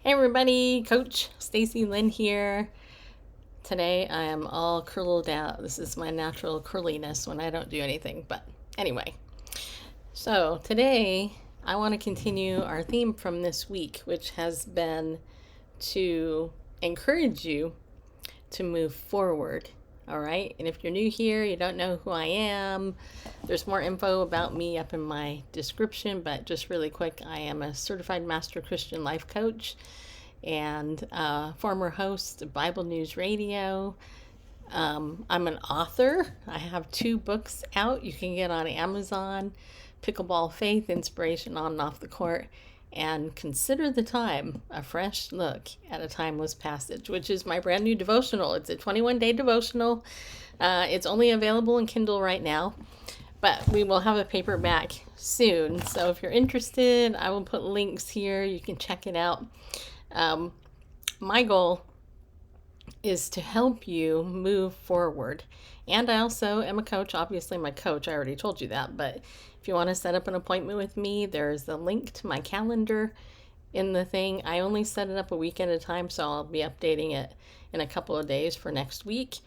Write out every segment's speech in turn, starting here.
Hey everybody, Coach Stacy Lynn here. Today I am all curled out. This is my natural curliness when I don't do anything. But anyway, so today I want to continue our theme from this week, which has been to encourage you to move forward. All right. And if you're new here, you don't know who I am, there's more info about me up in my description. But just really quick, I am a certified master Christian life coach and former host of Bible News Radio. I'm an author. I have 2 books out you can get on Amazon: Pickleball Faith, Inspiration on and off the court, and Consider the Time, a fresh look at a timeless passage, which is my brand new devotional. It's a 21-day devotional. It's only available in Kindle right now, but we will have a paperback soon. So if you're interested, I will put links here. You can check it out. My goal is to help you move forward. And I also am a coach. Obviously, my coach, I already told you that, but if you want to set up an appointment with me, there's a link to my calendar in the thing. I only set it up a week at a time, so I'll be updating it in a couple of days for next week.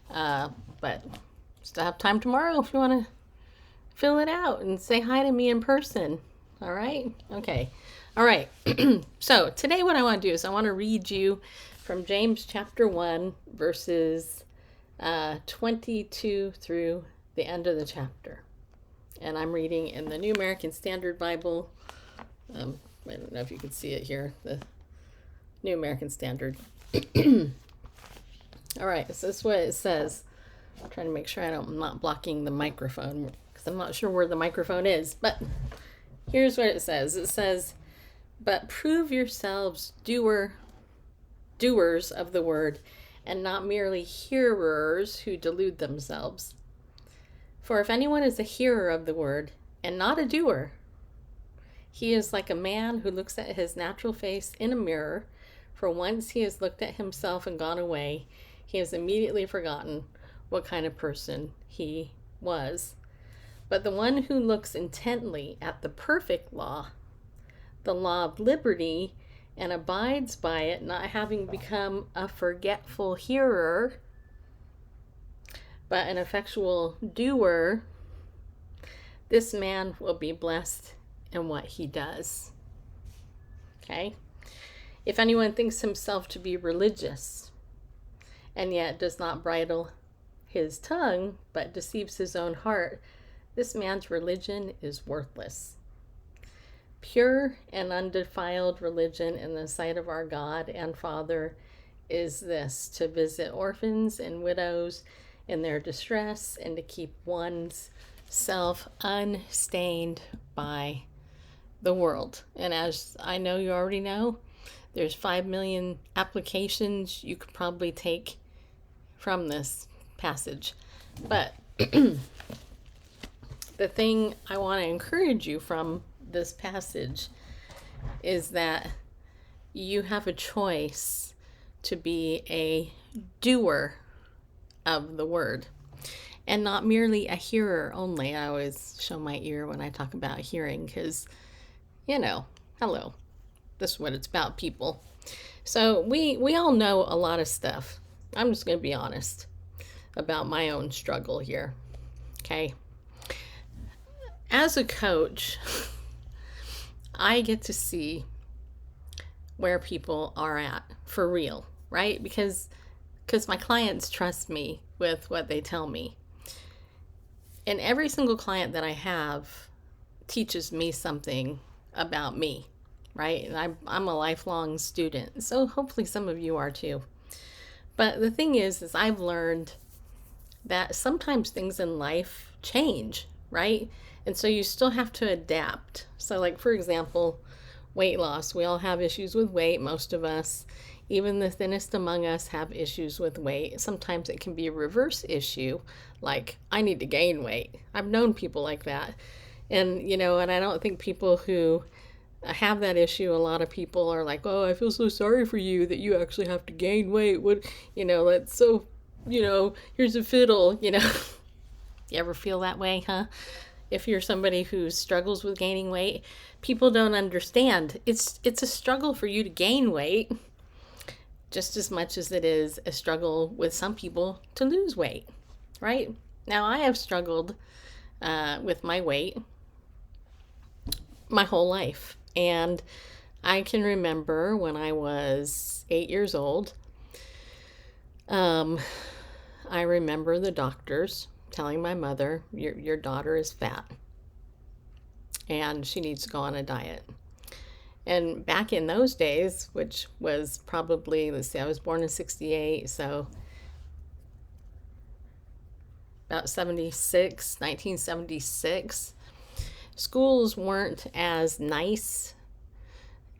But still have time tomorrow if you want to fill it out and say hi to me in person. All right? Okay. All right. So today what I want to do is I want to read you from James chapter 1, verses 22 through the end of the chapter. And I'm reading in the New American Standard Bible. I don't know if you can see it here, the New American Standard. All right, so this is what it says. I'm trying to make sure I'm not blocking the microphone because I'm not sure where the microphone is. But here's what it says. It says, "But prove yourselves doers of the word, and not merely hearers who delude themselves. For if anyone is a hearer of the word and not a doer, he is like a man who looks at his natural face in a mirror. For once he has looked at himself and gone away, he has immediately forgotten what kind of person he was. But the one who looks intently at the perfect law, the law of liberty, and abides by it, not having become a forgetful hearer, but an effectual doer, this man will be blessed in what he does." Okay? "If anyone thinks himself to be religious, and yet does not bridle his tongue, but deceives his own heart, this man's religion is worthless. Pure and undefiled religion in the sight of our God and Father is this: to visit orphans and widows in their distress, and to keep one's self unstained by the world." And as I know you already know, there's 5 million applications you could probably take from this passage. But the thing I want to encourage you from this passage is that you have a choice to be a doer of the word and not merely a hearer only. I always show my ear when I talk about hearing because, hello, this is what it's about, people. So we all know a lot of stuff. I'm just going to be honest about my own struggle here. Okay. As a coach, I get to see where people are at for real, right? Because my clients trust me with what they tell me. And every single client that I have teaches me something about me, right? And I'm a lifelong student, so hopefully some of you are too. But the thing is I've learned that sometimes things in life change, right? And so you still have to adapt. So like, for example, weight loss. We all have issues with weight, most of us. Even the thinnest among us have issues with weight. Sometimes it can be a reverse issue, like I need to gain weight. I've known people like that. And, and I don't think people who have that issue, a lot of people are like, "Oh, I feel so sorry for you that you actually have to gain weight. What, that's so, here's a fiddle, You ever feel that way, huh? if you're somebody who struggles with gaining weight, people don't understand. It's a struggle for you to gain weight just as much as it is a struggle with some people to lose weight, right? Now, I have struggled with my weight my whole life. And I can remember when I was 8 years old, I remember the doctors telling my mother, your daughter is fat and she needs to go on a diet. And back in those days, which was probably, let's see, I was born in 68, so about 76, 1976, schools weren't as nice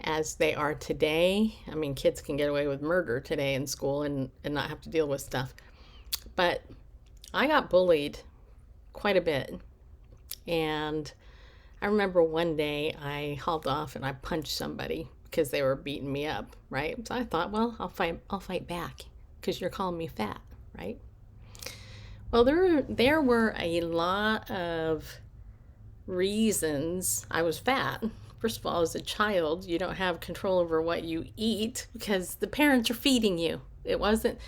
as they are today. I mean, kids can get away with murder today in school and not have to deal with stuff. But I got bullied quite a bit. And I remember one day I hauled off and I punched somebody because they were beating me up, right? So I thought, well, I'll fight back because you're calling me fat, right? Well, there were a lot of reasons I was fat. First of all, as a child, you don't have control over what you eat because the parents are feeding you. It wasn't,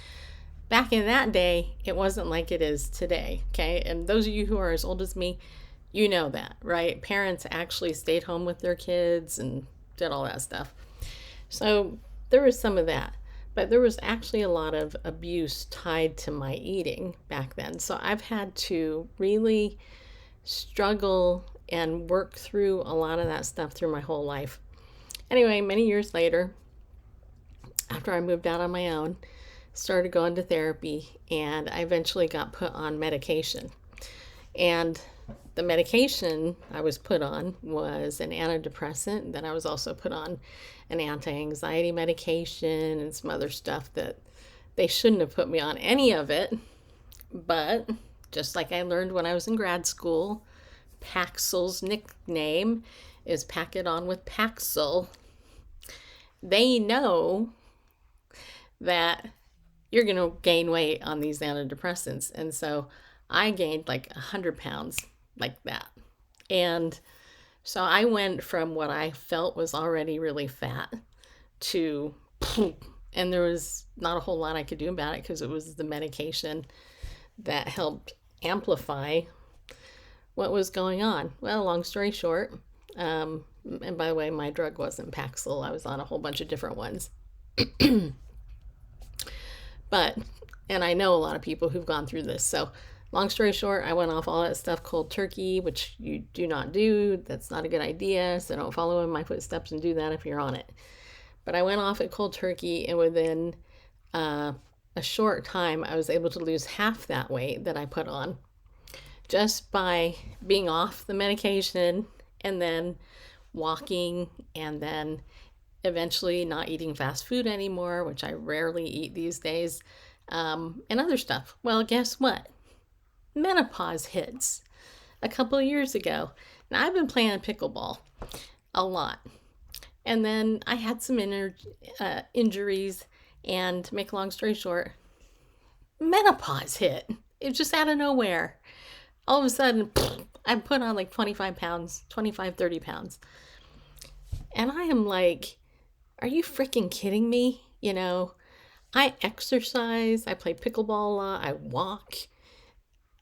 back in that day, it wasn't like it is today, okay? And those of you who are as old as me, you know that, right? Parents actually stayed home with their kids and did all that stuff. So there was some of that. But there was actually a lot of abuse tied to my eating back then. So I've had to really struggle and work through a lot of that stuff through my whole life. Anyway, many years later, after I moved out on my own, started going to therapy, and I eventually got put on medication. And the medication I was put on was an antidepressant. Then I was also put on an anti-anxiety medication and some other stuff that they shouldn't have put me on any of it. But just like I learned when I was in grad school, Paxil's nickname is Pack It On with Paxil. They know that you're going to gain weight on these antidepressants. And so I gained like 100 pounds like that. And so I went from what I felt was already really fat to, and there was not a whole lot I could do about it because it was the medication that helped amplify what was going on. Well, long story short, and by the way, my drug wasn't Paxil. I was on a whole bunch of different ones. But, and I know a lot of people who've gone through this. So long story short, I went off all that stuff cold turkey, which you do not do. That's not a good idea. So don't follow in my footsteps and do that if you're on it. But I went off at cold turkey, and within a short time, I was able to lose half that weight that I put on just by being off the medication and then walking and then eventually not eating fast food anymore, which I rarely eat these days, and other stuff. Well, guess what? Menopause hits a couple of years ago. Now, I've been playing pickleball a lot. And then I had some injuries, and to make a long story short, menopause hit. It just out of nowhere. All of a sudden, I put on like 25 pounds, 25, 30 pounds. And I am like, are you freaking kidding me? You know, I exercise, I play pickleball a lot, I walk,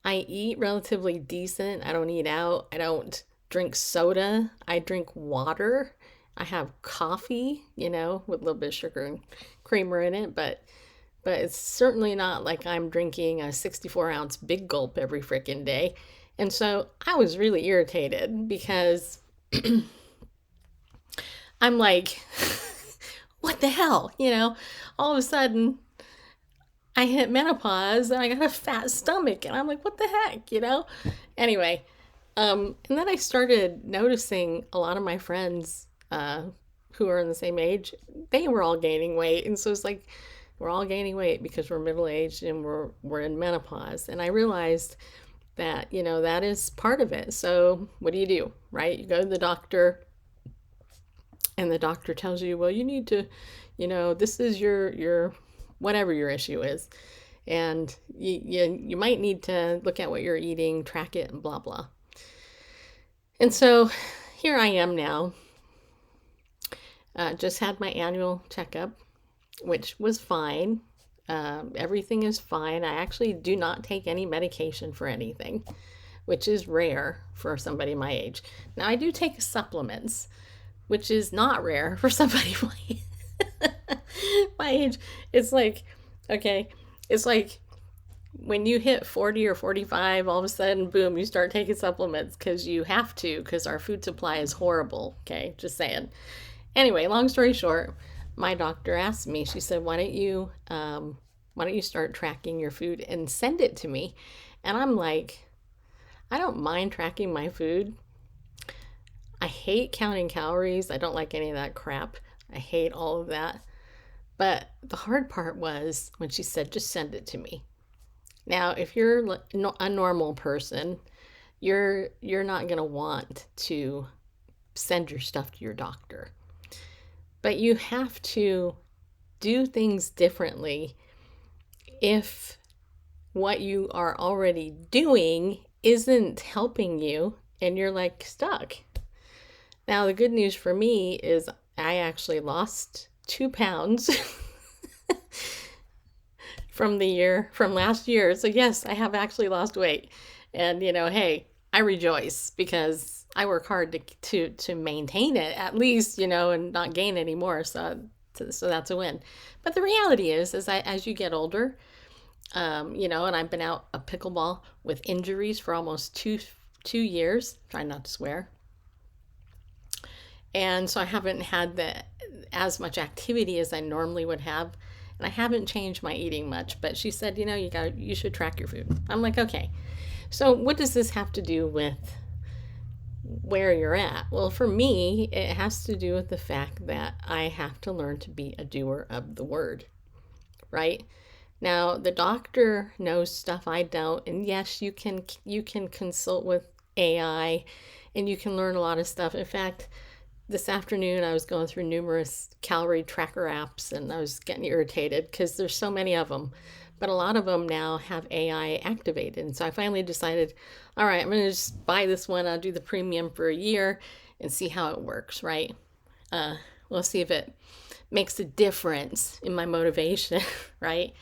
I eat relatively decent. I don't eat out. I don't drink soda. I drink water. I have coffee, you know, with a little bit of sugar and creamer in it, but it's certainly not like I'm drinking a 64-ounce big gulp every freaking day. And so I was really irritated because I'm like, what the hell? You know, all of a sudden I hit menopause and I got a fat stomach, and I'm like, what the heck, you know? Anyway, and then I started noticing a lot of my friends who are in the same age, they were all gaining weight. And so it's like, we're all gaining weight because we're middle-aged and we're in menopause. And I realized that, you know, that is part of it. So what do, right? You go to the doctor, and the doctor tells you, well, you need to, you know, this is your whatever your issue is. And you might need to look at what you're eating, track it, and blah, blah. And so here I am now. Just had my annual checkup, which was fine. Everything is fine. I actually do not take any medication for anything, which is rare for somebody my age. Now, I do take supplements, which is not rare for somebody my age. It's like, okay, it's like when you hit 40 or 45, all of a sudden, boom, you start taking supplements because you have to, because our food supply is horrible. Okay, just saying. Anyway, long story short, my doctor asked me, she said, why don't you start tracking your food and send it to me? And I'm like, I don't mind tracking my food. I hate counting calories. I don't like any of that crap. I hate all of that. But the hard part was when she said, just send it to me. Now, if you're a normal person, you're not going to want to send your stuff to your doctor. But you have to do things differently if what you are already doing isn't helping you and you're like stuck. Now, the good news for me is I actually lost 2 pounds from last year. So yes, I have actually lost weight. And hey, I rejoice because I work hard to maintain it at least, and not gain any more. So that's a win. But the reality is as you get older, and I've been out a pickleball with injuries for almost two years. Trying not to swear. And so I haven't had as much activity as I normally would have. And I haven't changed my eating much, but she said, you should track your food. I'm like, okay. So what does this have to do with where you're at? Well, for me, it has to do with the fact that I have to learn to be a doer of the word, right? Now, the doctor knows stuff I don't, and yes, you can consult with AI and you can learn a lot of stuff. In fact, this afternoon I was going through numerous calorie tracker apps and I was getting irritated because there's so many of them. But a lot of them now have AI activated. And so I finally decided, all right, I'm going to just buy this one. I'll do the premium for a year and see how it works, right? We'll see if it makes a difference in my motivation, right?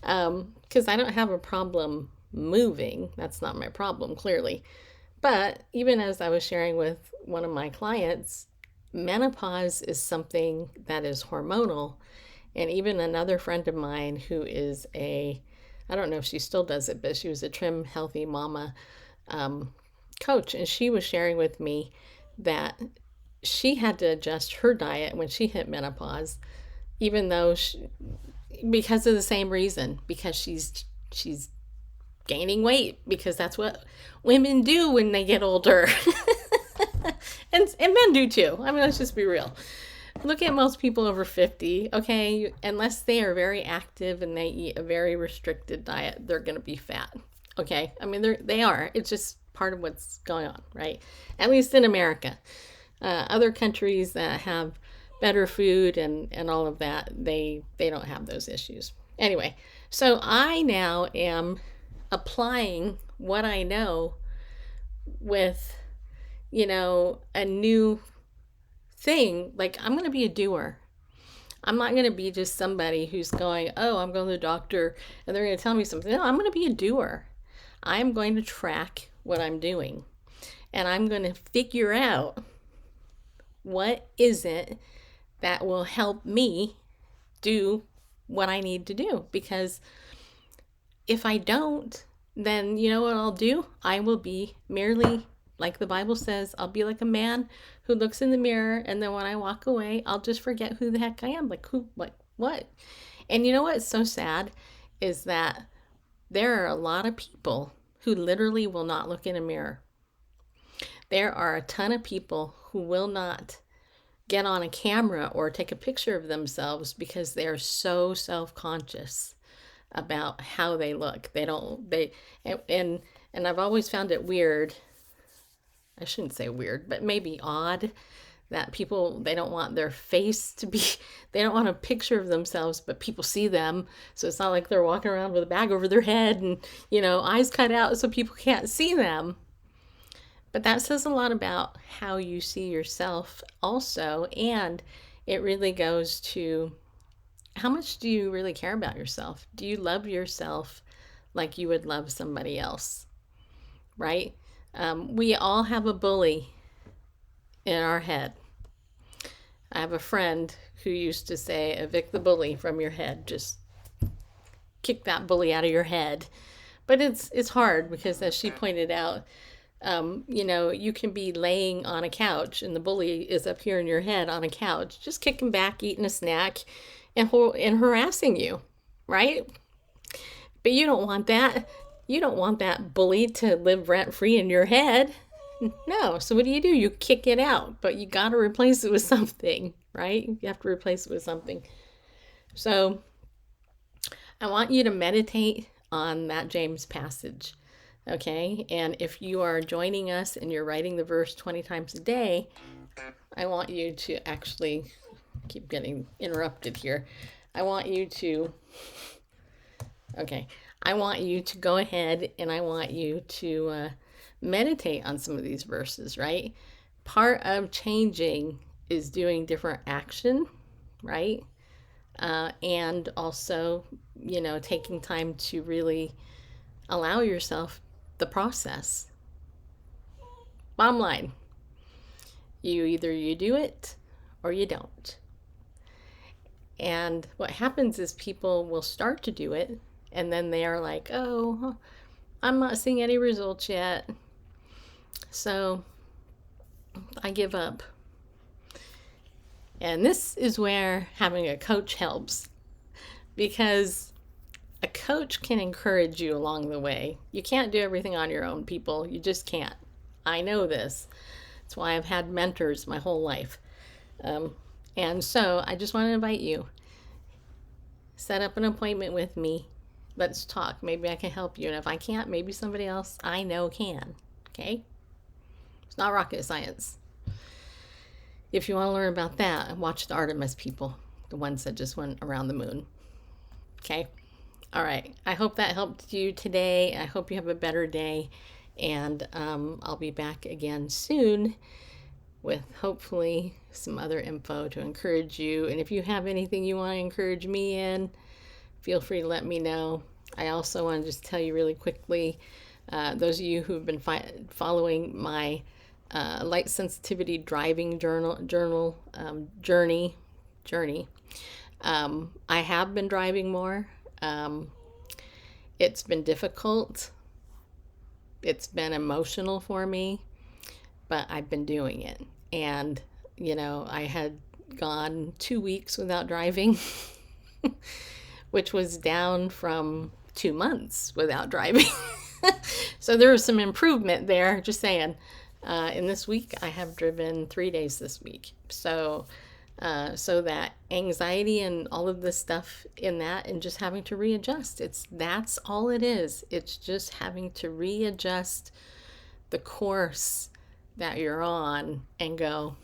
Because I don't have a problem moving. That's not my problem, clearly. But even as I was sharing with one of my clients, menopause is something that is hormonal. And even another friend of mine who is I don't know if she still does it, but she was a Trim Healthy Mama coach. And she was sharing with me that she had to adjust her diet when she hit menopause, even though because of the same reason, because she's gaining weight, because that's what women do when they get older. and men do too. I mean, let's just be real. Look at most people over 50, okay? Unless they are very active and they eat a very restricted diet, they're going to be fat, okay? I mean, they are. It's just part of what's going on, right? At least in America. Other countries that have better food and all of that, they don't have those issues. Anyway, so I now am applying what I know with, a new thing. Like, I'm going to be a doer. I'm not going to be just somebody who's going, oh, I'm going to the doctor and they're going to tell me something. No, I'm going to be a doer. I'm going to track what I'm doing. And I'm going to figure out what is it that will help me do what I need to do. Because if I don't, then you know what I'll do? I will be merely, like the Bible says, I'll be like a man who looks in the mirror, and then when I walk away, I'll just forget who the heck I am. Like, who, like, what? And you know what's so sad is that there are a lot of people who literally will not look in a mirror. There are a ton of people who will not get on a camera or take a picture of themselves because they're so self-conscious about how they look. And I've always found it weird. I shouldn't say weird, but maybe odd that people, they don't want their face to be, they don't want a picture of themselves, but people see them. So it's not like they're walking around with a bag over their head and, eyes cut out so people can't see them. But that says a lot about how you see yourself also. And it really goes to how much do you really care about yourself? Do you love yourself like you would love somebody else? Right? We all have a bully in our head. I have a friend who used to say, evict the bully from your head. Just kick that bully out of your head. But it's hard because, as she pointed out, you can be laying on a couch and the bully is up here in your head on a couch, just kicking back, eating a snack, and harassing you, right? But you don't want that. You don't want that bully to live rent free in your head. No. So what do? You kick it out, but you got to replace it with something, right? You have to replace it with something. So I want you to meditate on that James passage, okay? And if you are joining us and you're writing the verse 20 times a day, I want you to actually keep getting interrupted here. I want you to go ahead and I want you to meditate on some of these verses, right? Part of changing is doing different action, right? And also, taking time to really allow yourself the process. Bottom line, either you do it or you don't. And what happens is people will start to do it, and then they are like, oh, I'm not seeing any results yet, so I give up. And this is where having a coach helps, because a coach can encourage you along the way. You can't do everything on your own, people. You just can't. I know this. That's why I've had mentors my whole life. And so I just want to invite you. Set up an appointment with me. Let's talk. Maybe I can help you. And if I can't, maybe somebody else I know can. Okay? It's not rocket science. If you want to learn about that, watch the Artemis people, the ones that just went around the moon. Okay? All right. I hope that helped you today. I hope you have a better day. And I'll be back again soon with hopefully some other info to encourage you. And if you have anything you want to encourage me in, feel free to let me know. I also want to just tell you really quickly, those of you who've been following my light sensitivity driving journey. I have been driving more. It's been difficult. It's been emotional for me, but I've been doing it. And, I had gone 2 weeks without driving, which was down from 2 months without driving. So there was some improvement there, just saying. In this week, I have driven 3 days this week. So that anxiety and all of this stuff in that, and just having to readjust, that's all it is. It's just having to readjust the course that you're on and go,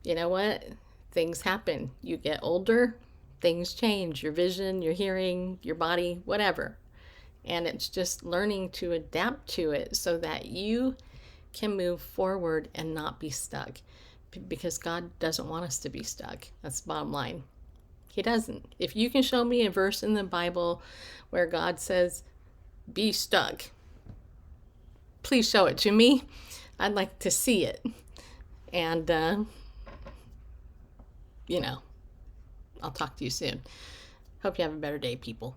you know what? Things happen. You get older, things change, your vision, your hearing, your body, whatever. And it's just learning to adapt to it so that you can move forward and not be stuck. Because God doesn't want us to be stuck. That's the bottom line. He doesn't. If you can show me a verse in the Bible where God says, be stuck, please show it to me. I'd like to see it. And, I'll talk to you soon. Hope you have a better day, people.